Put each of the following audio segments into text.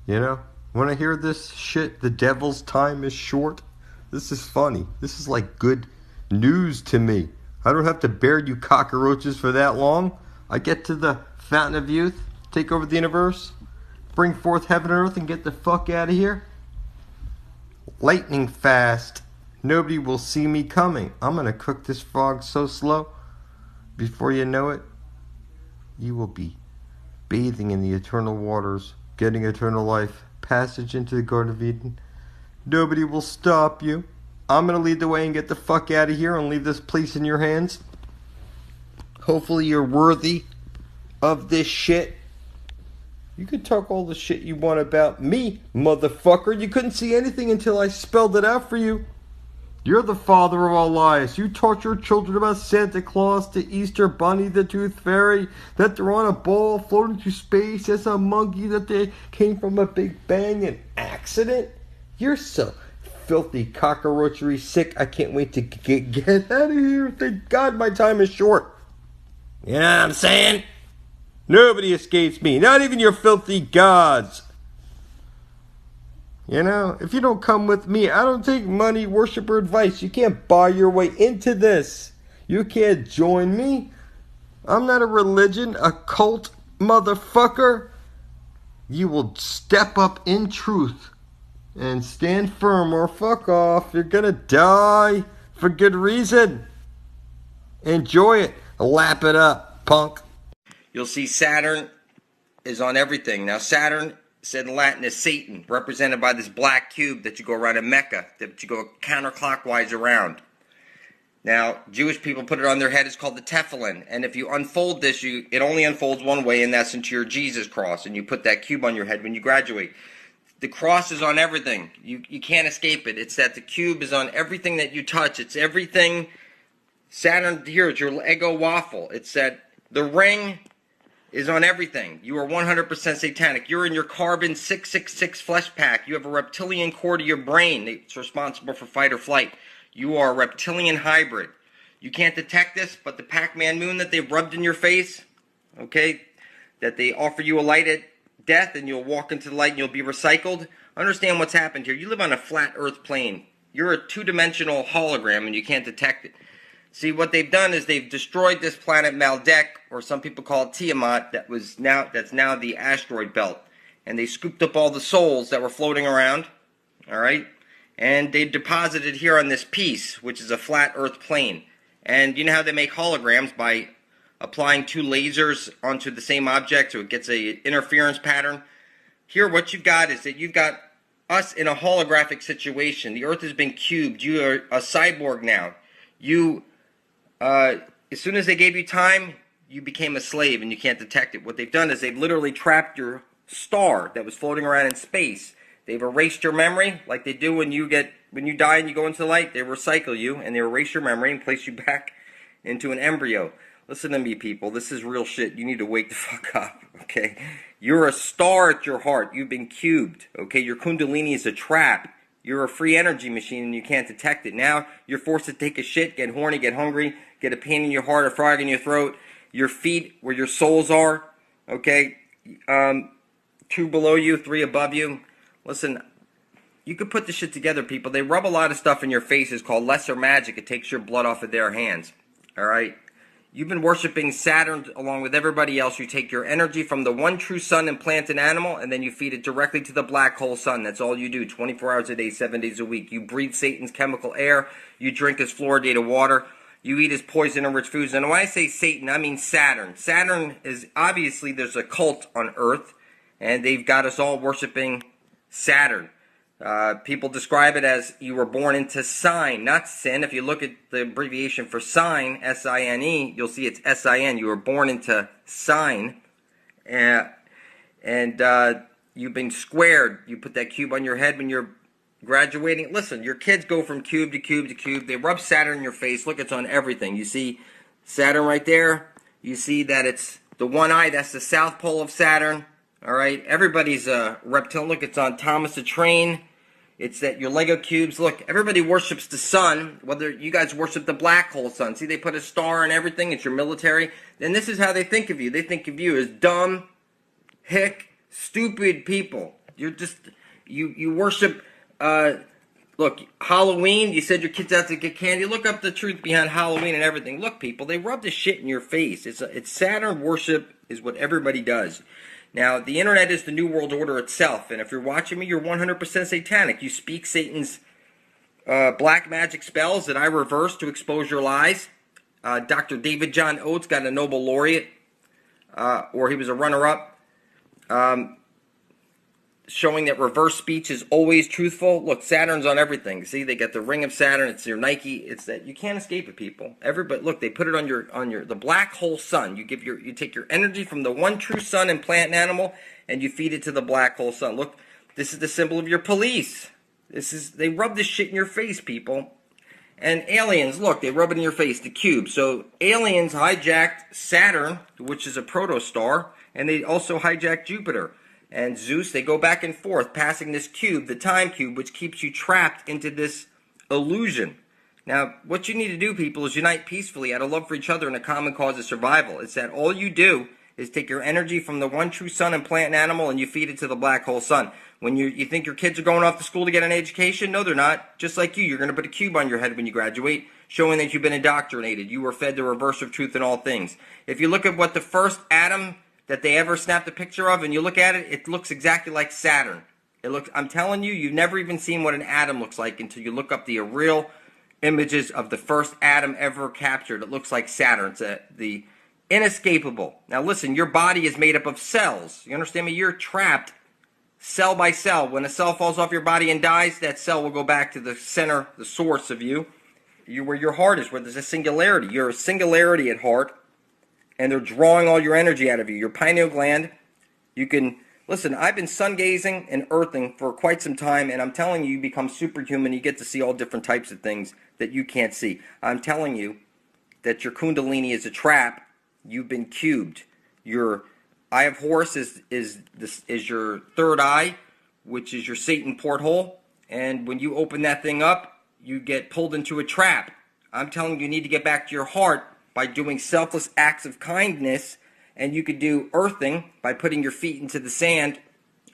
You know? When I hear this shit, the devil's time is short, this is funny. This is like good news to me. I don't have to bear you cockroaches for that long. I get to the fountain of youth, take over the universe, bring forth heaven and earth, and get the fuck out of here. Lightning fast. Nobody will see me coming. I'm gonna cook this frog so slow, before you know it, you will be bathing in the eternal waters, getting eternal life, passage into the Garden of Eden. Nobody will stop you. I'm gonna lead the way and get the fuck out of here and leave this place in your hands. Hopefully you're worthy of this shit. You can talk all the shit you want about me, motherfucker. You couldn't see anything until I spelled it out for you. You're the father of all lies. You taught your children about Santa Claus, the Easter Bunny, the Tooth Fairy, that they're on a ball floating through space as a monkey, that they came from a Big Bang, an accident. You're so filthy, cockroachery sick. I can't wait to get out of here. Thank God my time is short. You know what I'm saying? Nobody escapes me, not even your filthy gods. You know, if you don't come with me, I don't take money, worship, or advice. You can't buy your way into this. You can't join me. I'm not a religion, a cult, motherfucker. You will step up in truth and stand firm or fuck off. You're gonna die for good reason. Enjoy it. Lap it up, punk. You'll see Saturn is on everything. Now, Saturn, said in Latin, is Satan, represented by this black cube that you go around in Mecca, that you go counterclockwise around. Now, Jewish people put it on their head. It's called the tefillin. And if you unfold this, it only unfolds one way, and that's into your Jesus cross. And you put that cube on your head when you graduate. The cross is on everything. You can't escape it. It's that the cube is on everything that you touch. It's everything. Saturn, here, it's your Lego waffle. It's that the ring is on everything. You are 100% satanic. You're in your carbon 666 flesh pack. You have a reptilian core to your brain. It's responsible for fight or flight. You are a reptilian hybrid. You can't detect this, but the Pac-Man moon that they've rubbed in your face, okay, that they offer you a light at death and you'll walk into the light and you'll be recycled. Understand what's happened here. You live on a flat earth plane. You're a two-dimensional hologram and you can't detect it. See, what they've done is they've destroyed this planet Maldek, or some people call it Tiamat, that's now the asteroid belt. And they scooped up all the souls that were floating around, all right? And they deposited here on this piece, which is a flat earth plane. And you know how they make holograms? By applying two lasers onto the same object so it gets a interference pattern. Here, what you've got is that you've got us in a holographic situation. The earth has been cubed. You are a cyborg now. As soon as they gave you time, you became a slave and you can't detect it. What they've done is they've literally trapped your star that was floating around in space. They've erased your memory like they do when you die and you go into the light. They recycle you and they erase your memory and place you back into an embryo. Listen to me, people. This is real shit. You need to wake the fuck up, okay? You're a star at your heart. You've been cubed, okay? Your kundalini is a trap. You're a free energy machine and you can't detect it. Now you're forced to take a shit, get horny, get hungry, get a pain in your heart, a frog in your throat. Your feet, where your souls are, okay? 2 below you, 3 above you. Listen, you could put this shit together, people. They rub a lot of stuff in your faces called lesser magic. It takes your blood off of their hands, all right? You've been worshiping Saturn along with everybody else. You take your energy from the one true sun and plant and animal, and then you feed it directly to the black hole sun. That's all you do, 24 hours a day, 7 days a week. You breathe Satan's chemical air. You drink his fluoridated water. You eat his poison-rich foods. And when I say Satan, I mean Saturn. Saturn is, obviously, there's a cult on Earth, and they've got us all worshiping Saturn. People describe it as you were born into sign, not sin. If you look at the abbreviation for sign, S-I-N-E, you'll see it's S-I-N. You were born into sign, and you've been squared. You put that cube on your head when you're graduating. Listen, your kids go from cube to cube to cube. They rub Saturn in your face. Look, it's on everything. You see Saturn right there. You see that it's the one eye. That's the south pole of Saturn. All right, everybody's a reptilian. Look, it's on Thomas the Train. It's that your Lego cubes. Look, everybody worships the sun. Whether you guys worship the black hole sun. See, they put a star and everything. It's your military. And this is how they think of you. They think of you as dumb, hick, stupid people. You're just you worship. Look, Halloween. You said your kids out to get candy. Look up the truth behind Halloween and everything. Look, people, they rub this shit in your face. It's Saturn worship is what everybody does. Now, the internet is the new world order itself, and if you're watching me, you're 100% satanic. You speak Satan's black magic spells that I reverse to expose your lies. Dr. David John Oates got a Nobel laureate, or he was a runner-up, showing that reverse speech is always truthful. Look, Saturn's on everything. See, they got the ring of Saturn. It's your Nike. It's that you can't escape it, people. Everybody, look, they put it on your the black hole sun. You take your energy from the one true sun and plant and animal, and you feed it to the black hole sun. Look, this is the symbol of your police. They rub this shit in your face, people. And aliens, look, they rub it in your face, the cube. So aliens hijacked Saturn, which is a protostar, and they also hijacked Jupiter. And Zeus, they go back and forth, passing this cube, the time cube, which keeps you trapped into this illusion. Now, what you need to do, people, is unite peacefully out of love for each other and a common cause of survival. It's that all you do is take your energy from the one true sun and plant and animal, and you feed it to the black hole sun. When you think your kids are going off to school to get an education, no, they're not. Just like you're going to put a cube on your head when you graduate, showing that you've been indoctrinated. You were fed the reverse of truth in all things. If you look at what the first atom that they ever snapped a picture of, and you look at it, it looks exactly like Saturn. I'm telling you, you've never even seen what an atom looks like until you look up the real images of the first atom ever captured. It looks like Saturn. It's the inescapable. Now listen, your body is made up of cells. You understand me? You're trapped cell by cell. When a cell falls off your body and dies, that cell will go back to the center, the source of you, where your heart is, where there's a singularity. You're a singularity at heart. And they're drawing all your energy out of you. Your pineal gland, you can... Listen, I've been sun gazing and earthing for quite some time, and I'm telling you, you become superhuman. You get to see all different types of things that you can't see. I'm telling you that your kundalini is a trap. You've been cubed. Your Eye of Horus is your third eye, which is your Satan porthole. And when you open that thing up, you get pulled into a trap. I'm telling you, you need to get back to your heart by doing selfless acts of kindness, and you could do earthing by putting your feet into the sand,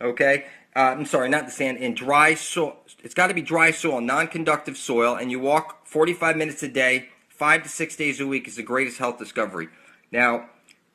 okay? I'm sorry, not the sand, in dry soil. It's got to be dry soil, non-conductive soil, and you walk 45 minutes a day, 5 to 6 days a week is the greatest health discovery. Now,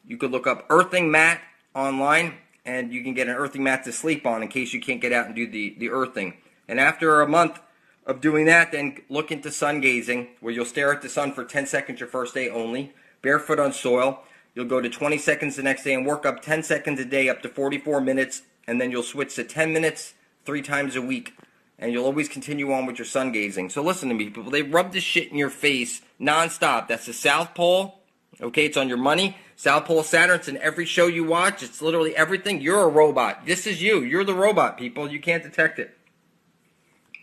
you could look up earthing mat online, and you can get an earthing mat to sleep on in case you can't get out and do the earthing. And after a month of doing that, then look into sun gazing, where you'll stare at the sun for 10 seconds your first day only, barefoot on soil. You'll go to 20 seconds the next day and work up 10 seconds a day up to 44 minutes, and then you'll switch to 10 minutes 3 times a week, and you'll always continue on with your sun gazing. So listen to me, people. They rub this shit in your face nonstop. That's the South Pole. Okay, it's on your money. South Pole Saturn, it's in every show you watch. It's literally everything. You're a robot. This is you. You're the robot, people. You can't detect it.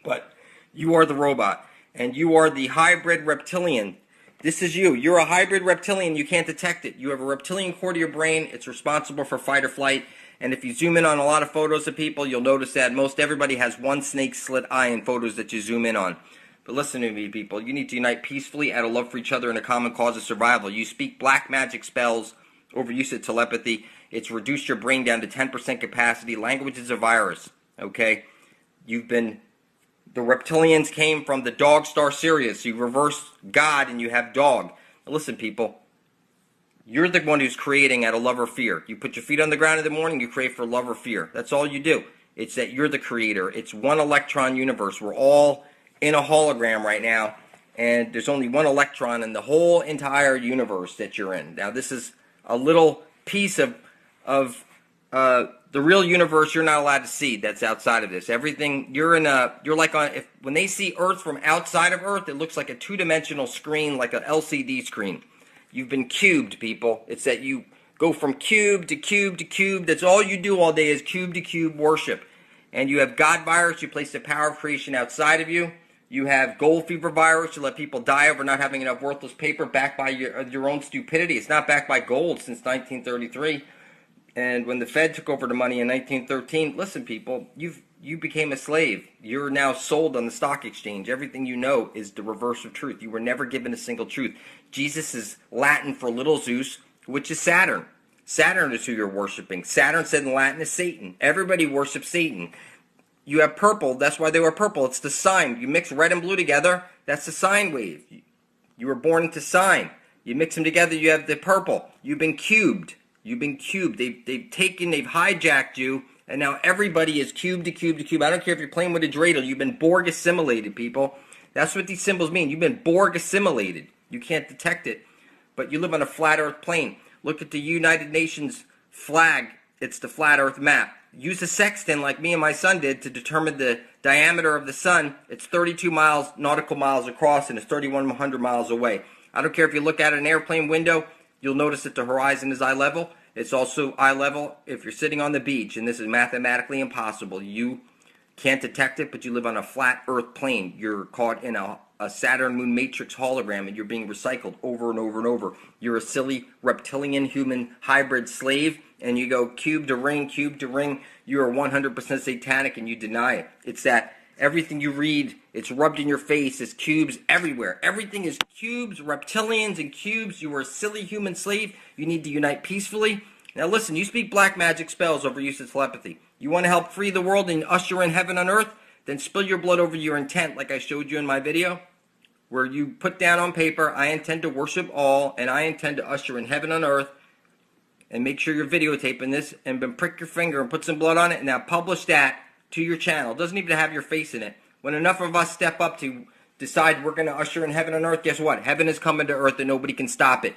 But you are the robot, and you are the hybrid reptilian. This is you. You're a hybrid reptilian. You can't detect it. You have a reptilian core to your brain. It's responsible for fight or flight. And if you zoom in on a lot of photos of people, you'll notice that most everybody has one snake slit eye in photos that you zoom in on. But listen to me, people. You need to unite peacefully out of love for each other and a common cause of survival. You speak black magic spells, overuse of telepathy. It's reduced your brain down to 10% capacity. Language is a virus, okay? The reptilians came from the dog star Sirius. You reverse God and you have dog. Now listen, people. You're the one who's creating out of love or fear. You put your feet on the ground in the morning, you create for love or fear. That's all you do. It's that you're the creator. It's one electron universe. We're all in a hologram right now, and there's only one electron in the whole entire universe that you're in. Now, this is a little piece of the real universe you're not allowed to see that's outside of this. Everything, you're like when they see Earth from outside of Earth, it looks like a two-dimensional screen, like an LCD screen. You've been cubed, people. It's that you go from cube to cube to cube. That's all you do all day is cube to cube worship. And you have God virus. You place the power of creation outside of you. You have gold fever virus. You let people die over not having enough worthless paper backed by your own stupidity. It's not backed by gold since 1933. And when the Fed took over the money in 1913, listen, people, you became a slave. You're now sold on the stock exchange. Everything you know is the reverse of truth. You were never given a single truth. Jesus is Latin for little Zeus, which is Saturn. Saturn is who you're worshiping. Saturn said in Latin is Satan. Everybody worships Satan. You have purple. That's why they were purple. It's the sign. You mix red and blue together. That's the sine wave. You were born into sine. You mix them together. You have the purple. You've been cubed. You've been cubed. They've hijacked you, and now everybody is cube to cube to cube. I don't care if you're playing with a dreidel. You've been Borg assimilated, people. That's what these symbols mean. You've been Borg assimilated. You can't detect it, but you live on a flat Earth plane. Look at the United Nations flag. It's the flat Earth map. Use a sextant like me and my son did to determine the diameter of the sun. It's 32 nautical miles across, and it's 3,100 miles away. I don't care if you look at an airplane window, you'll notice that the horizon is eye level. It's also eye level if you're sitting on the beach, and this is mathematically impossible. You can't detect it, but you live on a flat Earth plane. You're caught in a Saturn moon matrix hologram, and you're being recycled over and over and over. You're a silly reptilian human hybrid slave, and you go cube to ring, cube to ring. You are 100% satanic, and you deny it. It's that everything you read, it's rubbed in your face. It's cubes everywhere. Everything is cubes, reptilians, and cubes. You are a silly human slave. You need to unite peacefully. Now listen, you speak black magic spells over use of telepathy. You want to help free the world and usher in heaven on earth? Then spill your blood over your intent like I showed you in my video, where you put down on paper, I intend to worship all, and I intend to usher in heaven on earth, and make sure you're videotaping this, and then prick your finger and put some blood on it, and now publish that to your channel. It doesn't even have your face in it. When enough of us step up to decide we're going to usher in heaven on earth, guess what? Heaven is coming to earth, and nobody can stop it.